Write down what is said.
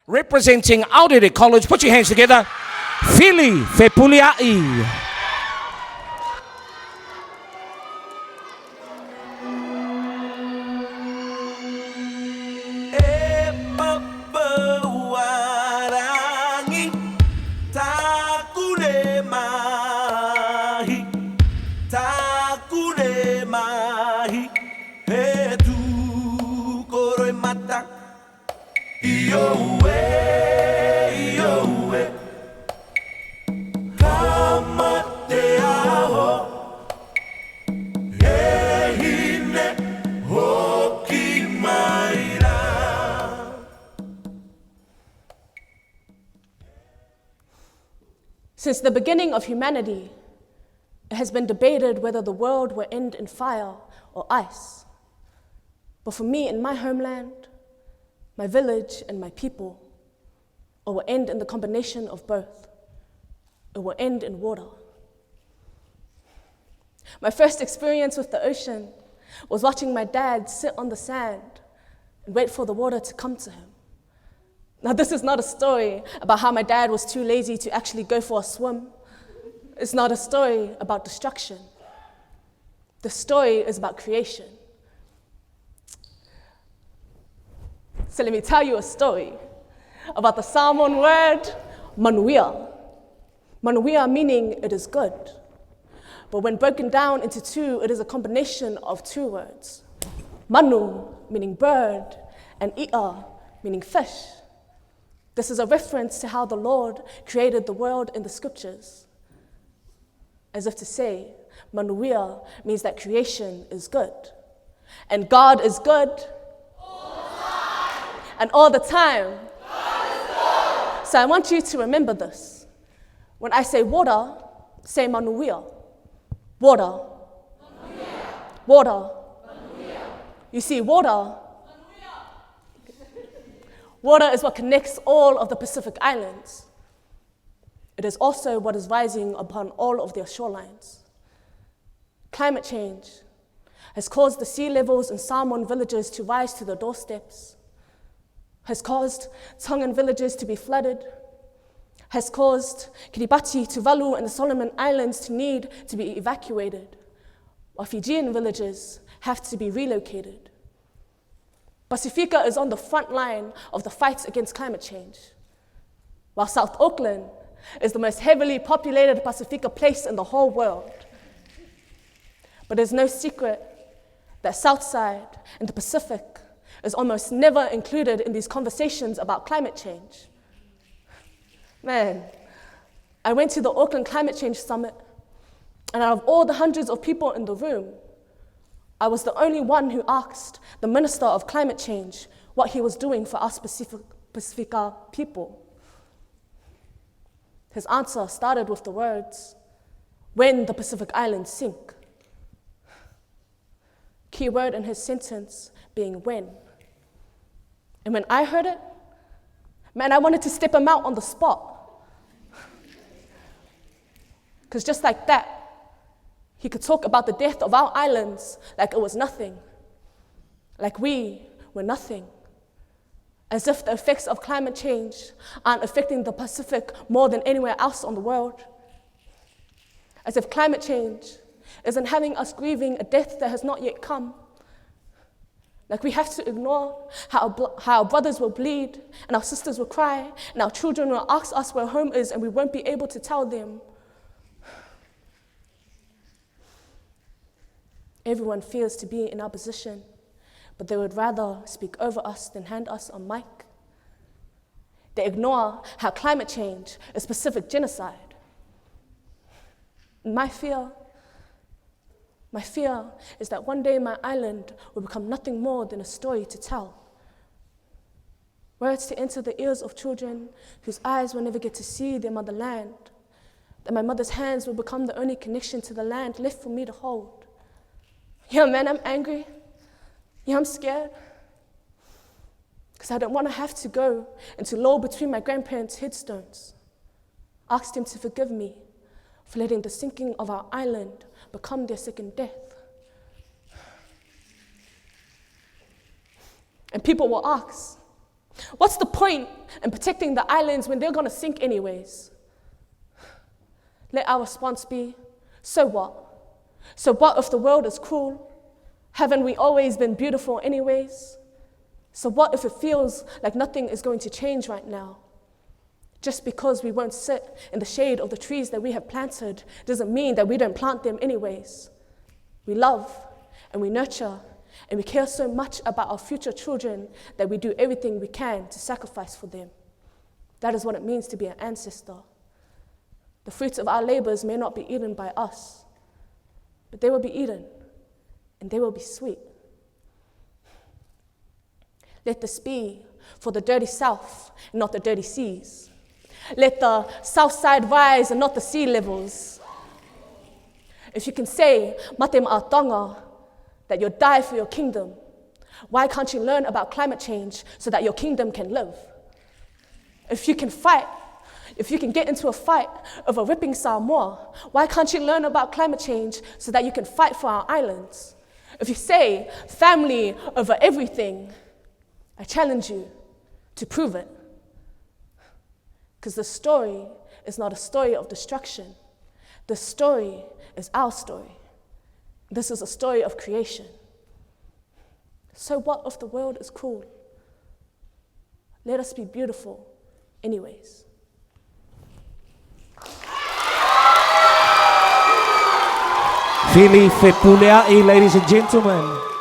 Representing Aorere College, put your hands together. Fepulea'i. Since the beginning of humanity, it has been debated whether the world will end in fire or ice. But for me, in my homeland, my village, and my people, it will end in the combination of both. It will end in water. My first experience with the ocean was watching my dad sit on the sand and wait for the water to come to him. Now, this is not a story about how my dad was too lazy to actually go for a swim. It's not a story about destruction. The story is about creation. So let me tell you a story about the Samoan word, manuia. Manuia meaning it is good. But when broken down into two, it is a combination of two words. Manu, meaning bird, and ia, meaning fish. This is a reference to how the Lord created the world in the scriptures. As if to say, manuia means that creation is good. And God is good. All the time. And all the time. God is good. So I want you to remember this. When I say water, say manuia. Water. Manuia. Water. Manuia. You see, water is what connects all of the Pacific Islands. It is also what is rising upon all of their shorelines. Climate change has caused the sea levels in Samoan villages to rise to their doorsteps, has caused Tongan villages to be flooded, has caused Kiribati, Tuvalu, and the Solomon Islands to need to be evacuated, while Fijian villages have to be relocated. Pasifika is on the front line of the fight against climate change, while South Auckland is the most heavily populated Pasifika place in the whole world. But there's no secret that Southside and the Pacific is almost never included in these conversations about climate change. Man, I went to the Auckland Climate Change Summit, and out of all the hundreds of people in the room, I was the only one who asked the Minister of Climate Change what he was doing for us Pacifica people. His answer started with the words, "When the Pacific Islands sink." Key word in his sentence being when. And when I heard it, man, I wanted to step him out on the spot. Because just like that, he could talk about the death of our islands like it was nothing, like we were nothing, as if the effects of climate change aren't affecting the Pacific more than anywhere else on the world, as if climate change isn't having us grieving a death that has not yet come, like we have to ignore how our brothers will bleed and our sisters will cry and our children will ask us where home is and we won't be able to tell them. Everyone fears to be in our position, but they would rather speak over us than hand us a mic. They ignore how climate change is Pacific genocide. My fear is that one day my island will become nothing more than a story to tell. Words to enter the ears of children whose eyes will never get to see their motherland. That my mother's hands will become the only connection to the land left for me to hold. Yeah, man, I'm angry. Yeah, I'm scared. Because I don't want to have to go and to loll between my grandparents' headstones. Ask them to forgive me for letting the sinking of our island become their second death. And people will ask, What's the point in protecting the islands when they're going to sink anyways? Let our response be, so what? So what if the world is cruel? Haven't we always been beautiful anyways? So what if it feels like nothing is going to change right now? Just because we won't sit in the shade of the trees that we have planted doesn't mean that we don't plant them anyways. We love and we nurture and we care so much about our future children that we do everything we can to sacrifice for them. That is what it means to be an ancestor. The fruits of our labors may not be eaten by us, but they will be eaten and they will be sweet. Let this be for the dirty South and not the dirty seas. Let the South side rise and not the sea levels. If you can say, mate ma'atonga, that you'll die for your kingdom, why can't you learn about climate change so that your kingdom can live? If you can fight, if you can get into a fight over ripping Samoa, why can't you learn about climate change so that you can fight for our islands? If you say family over everything, I challenge you to prove it. Because the story is not a story of destruction. The story is our story. This is a story of creation. So what if the world is cruel? Let us be beautiful anyways. Fepulea'i, ladies and gentlemen.